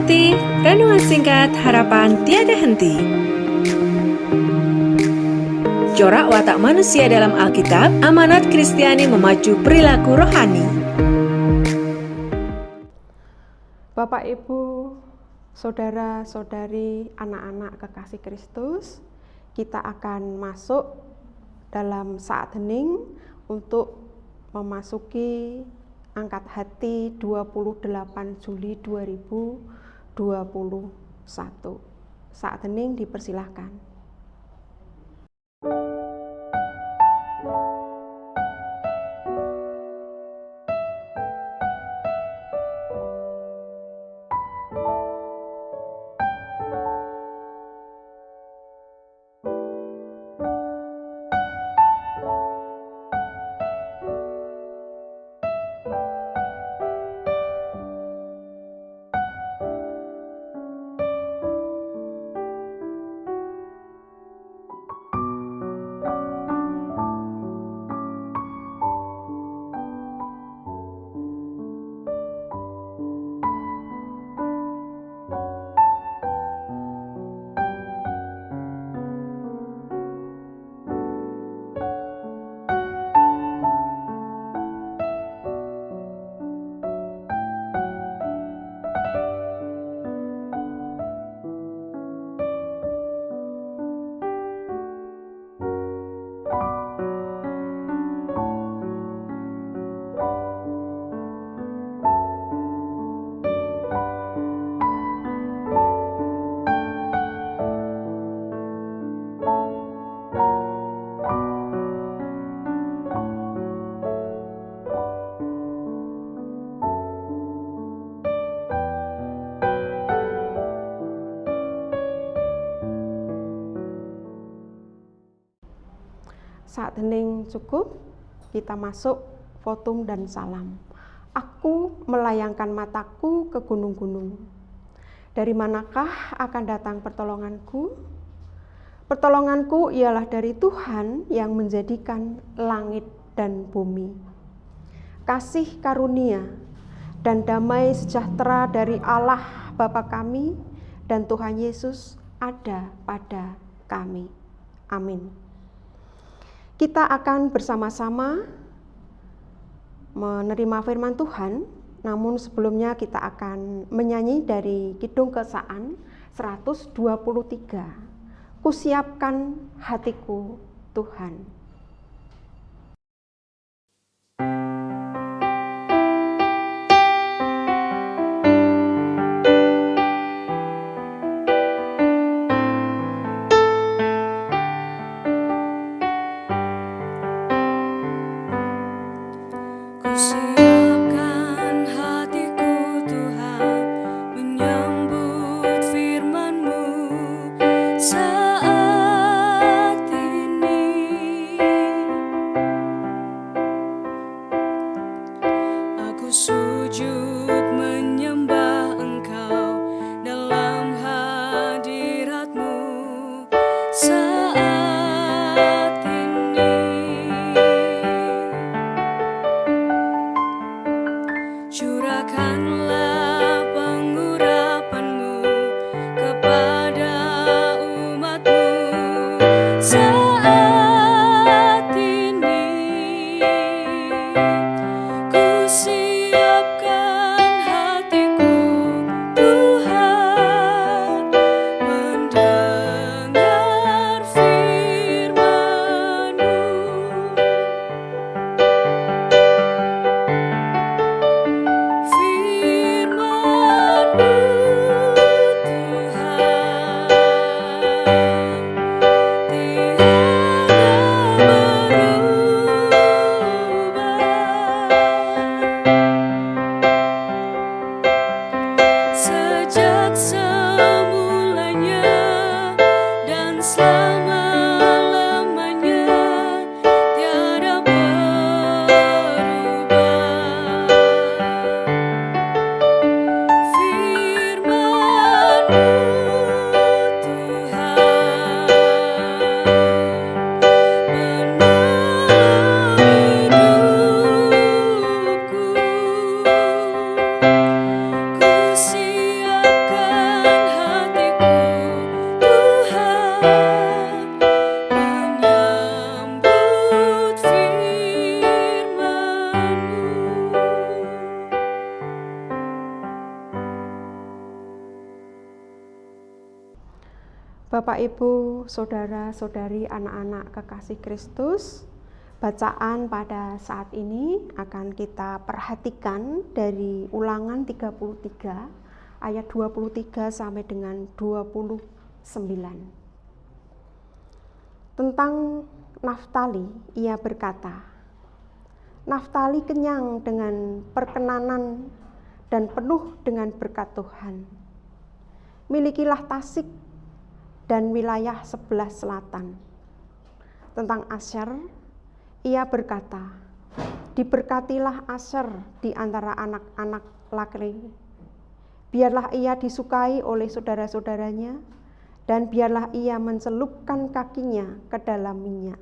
ikuti renungan singkat harapan tiada henti. Corak watak manusia dalam Alkitab, amanat Kristiani memacu perilaku rohani. Bapak, Ibu, saudara-saudari, anak-anak kekasih Kristus, kita akan masuk dalam saat hening untuk memasuki angkat hati 28 Juli 2021. Saat hening dipersilahkan. Saat hening cukup, kita masuk votum dan salam. Aku melayangkan mataku ke gunung-gunung. Dari manakah akan datang pertolonganku? Pertolonganku ialah dari Tuhan yang menjadikan langit dan bumi. Kasih karunia dan damai sejahtera dari Allah Bapa kami dan Tuhan Yesus ada pada kami. Amin. Kita akan bersama-sama menerima firman Tuhan, namun sebelumnya kita akan menyanyi dari Kidung Keesaan 123. Kusiapkan hatiku Tuhan. Siapkan hatiku Tuhan, menyambut firman-Mu saat ini. Bapak, Ibu, saudara-saudari, anak-anak kekasih Kristus, bacaan pada saat ini akan kita perhatikan dari Ulangan 33 ayat 23 sampai dengan 29. Tentang Naftali, ia berkata, Naftali kenyang dengan perkenanan dan penuh dengan berkat Tuhan. Milikilah Tasik dan wilayah sebelah selatan. Tentang Asher, ia berkata, diberkatilah Asher di antara anak-anak laki. Biarlah ia disukai oleh saudara-saudaranya, dan biarlah ia mencelupkan kakinya ke dalam minyak.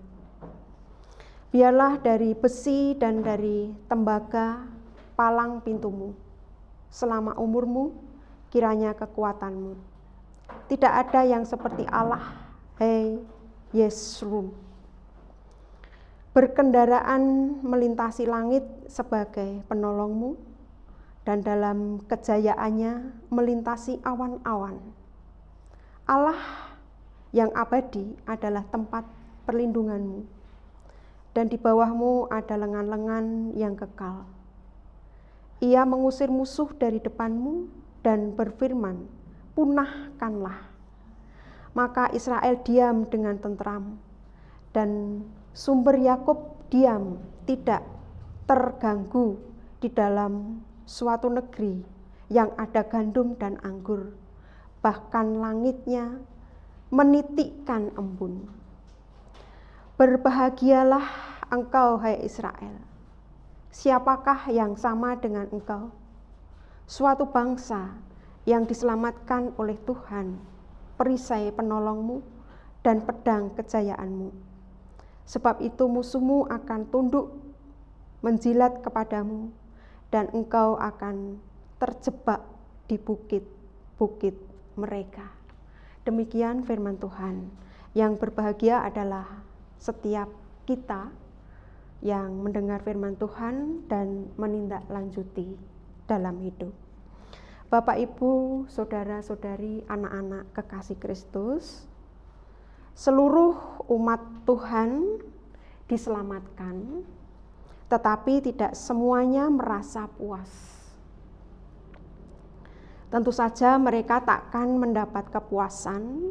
Biarlah dari besi dan dari tembaga palang pintumu. Selama umurmu, kiranya kekuatanmu. Tidak ada yang seperti Allah, hei Yesrum. Berkendaraan melintasi langit sebagai penolongmu, dan dalam kejayaannya melintasi awan-awan. Allah yang abadi adalah tempat perlindunganmu, dan di bawahmu ada lengan-lengan yang kekal. Ia mengusir musuh dari depanmu dan berfirman, punahkanlah. Maka Israel diam dengan tentram, dan sumber Yakub diam, tidak terganggu di dalam suatu negeri yang ada gandum dan anggur, bahkan langitnya menitikkan embun. Berbahagialah engkau, hai Israel. Siapakah yang sama dengan engkau? Suatu bangsa yang diselamatkan oleh Tuhan, perisai penolongmu dan pedang kejayaanmu. Sebab itu musuhmu akan tunduk menjilat kepadamu, dan engkau akan terjebak di bukit-bukit mereka. Demikian firman Tuhan. Yang berbahagia adalah setiap kita yang mendengar firman Tuhan dan menindaklanjuti dalam hidup. Bapak, Ibu, saudara-saudari, anak-anak kekasih Kristus, seluruh umat Tuhan diselamatkan, tetapi tidak semuanya merasa puas. Tentu saja mereka takkan mendapat kepuasan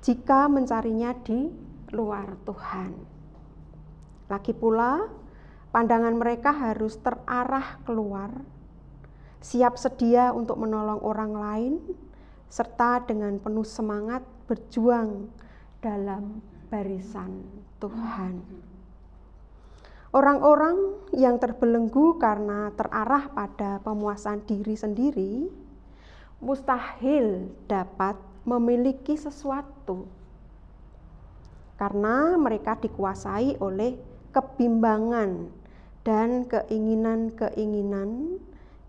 jika mencarinya di luar Tuhan. Lagi pula, pandangan mereka harus terarah keluar, siap sedia untuk menolong orang lain, serta dengan penuh semangat berjuang dalam barisan Tuhan. Orang-orang yang terbelenggu karena terarah pada pemuasan diri sendiri, mustahil dapat memiliki sesuatu, karena mereka dikuasai oleh kebimbangan dan keinginan-keinginan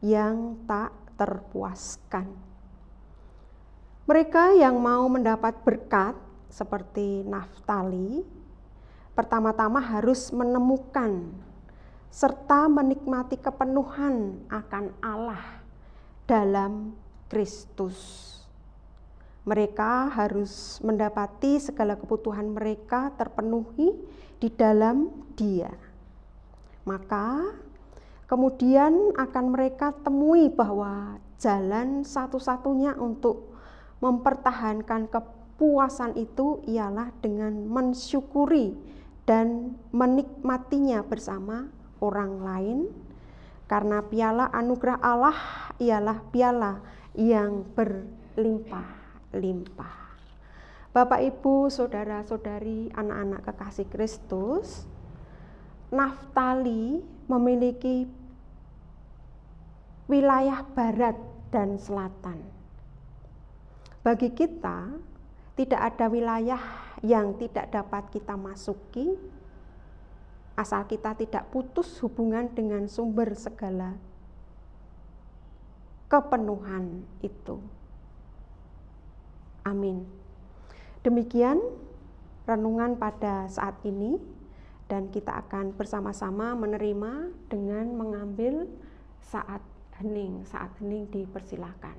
yang tak terpuaskan. Mereka yang mau mendapat berkat seperti Naftali, pertama-tama harus menemukan serta menikmati kepenuhan akan Allah dalam Kristus. Mereka harus mendapati segala kebutuhan mereka terpenuhi di dalam Dia. Maka kemudian akan mereka temui bahwa jalan satu-satunya untuk mempertahankan kepuasan itu ialah dengan mensyukuri dan menikmatinya bersama orang lain, karena piala anugerah Allah ialah piala yang berlimpah-limpah. Bapak, Ibu, saudara-saudari, anak-anak kekasih Kristus, Naftali memiliki wilayah barat dan selatan. Bagi kita, tidak ada wilayah yang tidak dapat kita masuki, asal kita tidak putus hubungan dengan sumber segala kepenuhan itu. Amin. Demikian renungan pada saat ini, dan kita akan bersama-sama menerima dengan mengambil saat hening. Saat hening dipersilakan.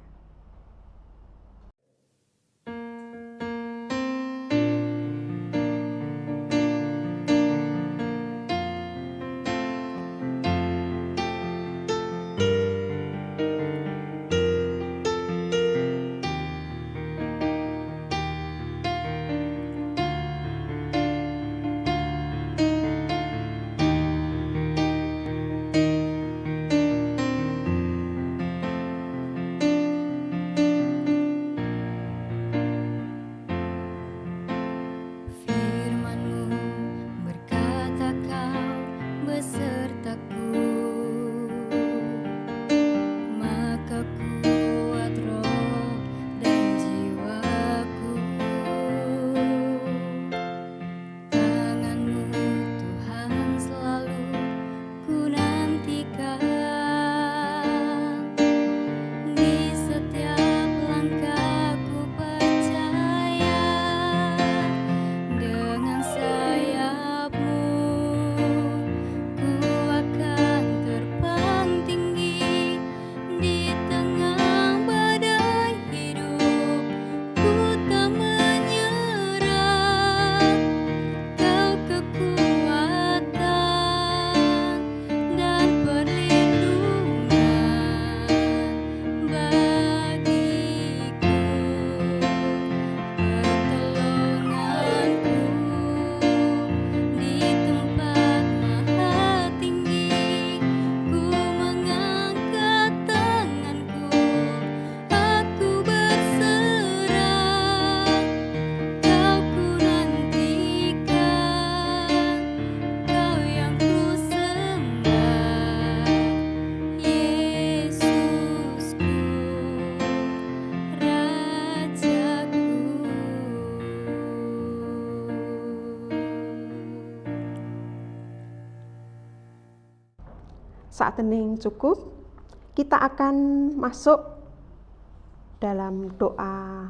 saat hening cukup, kita akan masuk dalam doa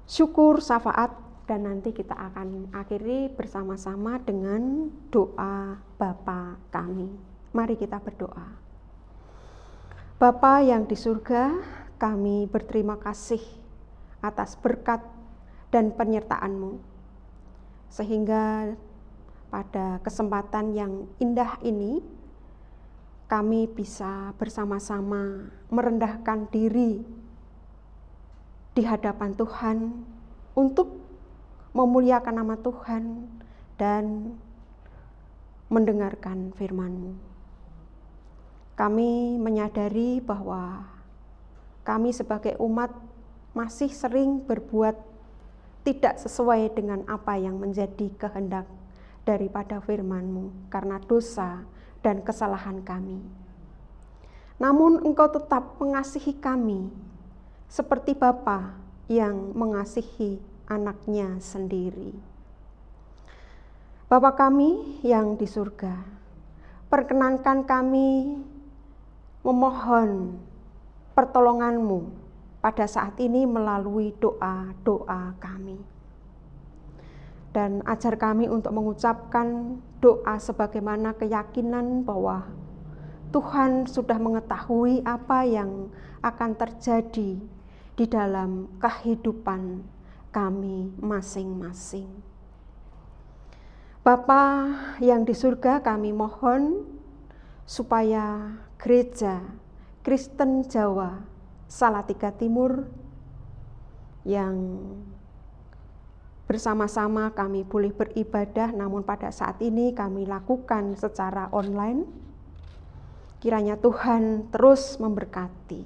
syukur syafaat, dan nanti kita akan akhiri bersama-sama dengan doa Bapa kami. Mari kita berdoa. Bapa yang di surga, kami berterima kasih atas berkat dan penyertaan-Mu, sehingga pada kesempatan yang indah ini kami bisa bersama-sama merendahkan diri di hadapan Tuhan untuk memuliakan nama Tuhan dan mendengarkan firman-Mu. Kami menyadari bahwa kami sebagai umat masih sering berbuat tidak sesuai dengan apa yang menjadi kehendak daripada firman-Mu karena dosa dan kesalahan kami. Namun Engkau tetap mengasihi kami seperti Bapa yang mengasihi anaknya sendiri. Bapa kami yang di surga, perkenankan kami memohon pertolongan-Mu pada saat ini melalui doa-doa kami. Dan ajar kami untuk mengucapkan doa sebagaimana keyakinan bahwa Tuhan sudah mengetahui apa yang akan terjadi di dalam kehidupan kami masing-masing. Bapa yang di surga, kami mohon supaya Gereja Kristen Jawa Salatiga Timur yang bersama-sama kami boleh beribadah, namun pada saat ini kami lakukan secara online. Kiranya Tuhan terus memberkati.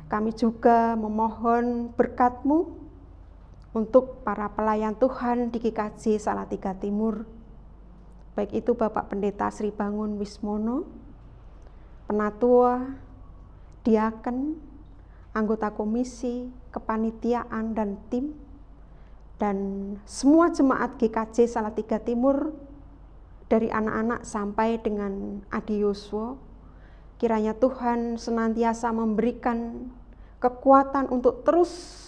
Kami juga memohon berkat-Mu untuk para pelayan Tuhan di GKJ Salatiga Timur, baik itu Bapak Pendeta Sri Bangun Wismono, penatua, diaken, anggota komisi, kepanitiaan dan tim, dan semua jemaat GKJ Salatiga Timur dari anak-anak sampai dengan Adi Yoswo. Kiranya Tuhan senantiasa memberikan kekuatan untuk terus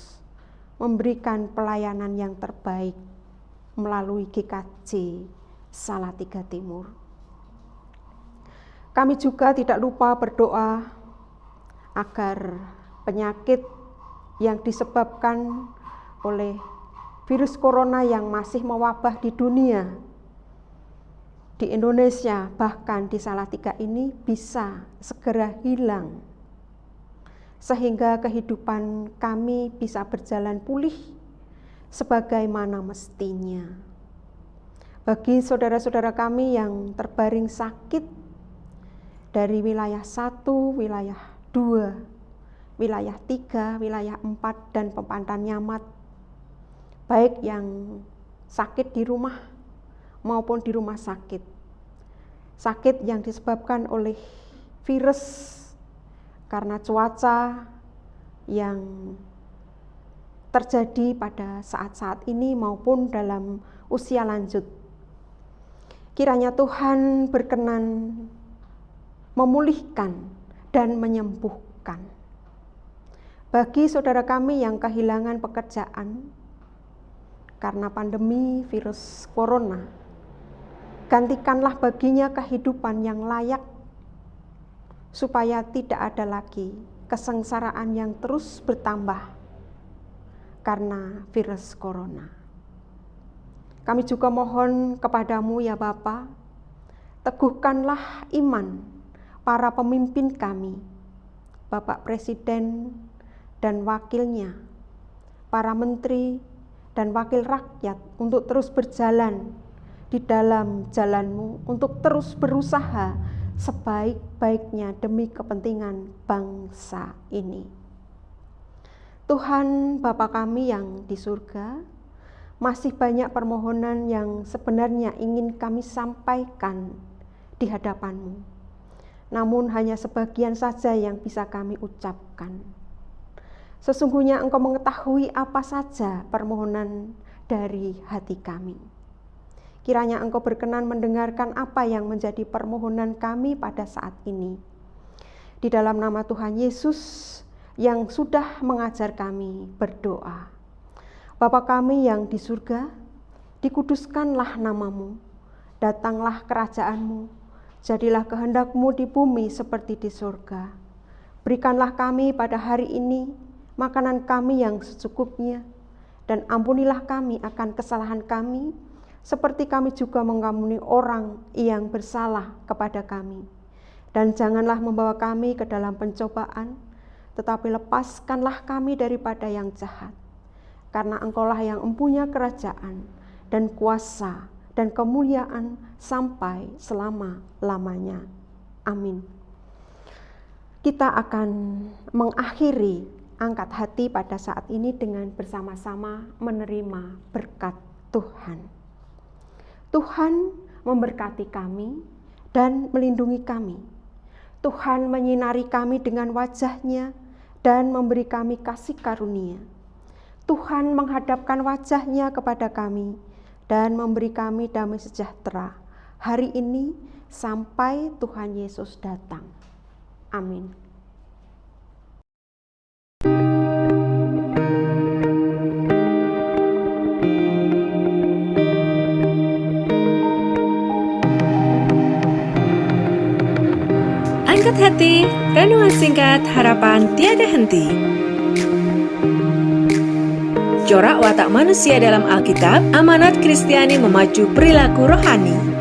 memberikan pelayanan yang terbaik melalui GKJ Salatiga Timur. Kami juga tidak lupa berdoa agar penyakit yang disebabkan oleh virus corona yang masih mewabah di dunia, di Indonesia, bahkan di Salatiga ini bisa segera hilang, sehingga kehidupan kami bisa berjalan pulih sebagaimana mestinya. Bagi saudara-saudara kami yang terbaring sakit dari wilayah 1, wilayah 2, wilayah 3, wilayah 4, dan Pepandan Nyamat, baik yang sakit di rumah maupun di rumah sakit. Sakit yang disebabkan oleh virus karena cuaca yang terjadi pada saat-saat ini maupun dalam usia lanjut. Kiranya Tuhan berkenan memulihkan dan menyembuhkan. Bagi saudara kami yang kehilangan pekerjaan karena pandemi virus corona, gantikanlah baginya kehidupan yang layak supaya tidak ada lagi kesengsaraan yang terus bertambah karena virus corona. Kami juga mohon kepadamu ya Bapa, teguhkanlah iman para pemimpin kami, Bapak Presiden dan wakilnya, para menteri dan wakil rakyat untuk terus berjalan di dalam jalan-Mu, untuk terus berusaha sebaik-baiknya demi kepentingan bangsa ini. Tuhan Bapa kami yang di surga, masih banyak permohonan yang sebenarnya ingin kami sampaikan di hadapan-Mu, namun hanya sebagian saja yang bisa kami ucapkan. Sesungguhnya Engkau mengetahui apa saja permohonan dari hati kami. Kiranya Engkau berkenan mendengarkan apa yang menjadi permohonan kami pada saat ini. Di dalam nama Tuhan Yesus yang sudah mengajar kami berdoa. Bapa kami yang di surga, dikuduskanlah nama-Mu, datanglah kerajaan-Mu, jadilah kehendak-Mu di bumi seperti di surga. Berikanlah kami pada hari ini makanan kami yang secukupnya, dan ampunilah kami akan kesalahan kami, seperti kami juga mengampuni orang yang bersalah kepada kami. Dan janganlah membawa kami ke dalam pencobaan, tetapi lepaskanlah kami daripada yang jahat. Karena Engkaulah yang mempunyai kerajaan dan kuasa dan kemuliaan sampai selama-lamanya. Amin. Kita akan mengakhiri angkat hati pada saat ini dengan bersama-sama menerima berkat Tuhan. Tuhan memberkati kami dan melindungi kami. Tuhan menyinari kami dengan wajah-Nya dan memberi kami kasih karunia. Tuhan menghadapkan wajah-Nya kepada kami dan memberi kami damai sejahtera hari ini sampai Tuhan Yesus datang. Amin. Angkat hati, renungan singkat harapan tiada henti. Corak watak manusia dalam Alkitab, amanat Kristiani memacu perilaku rohani.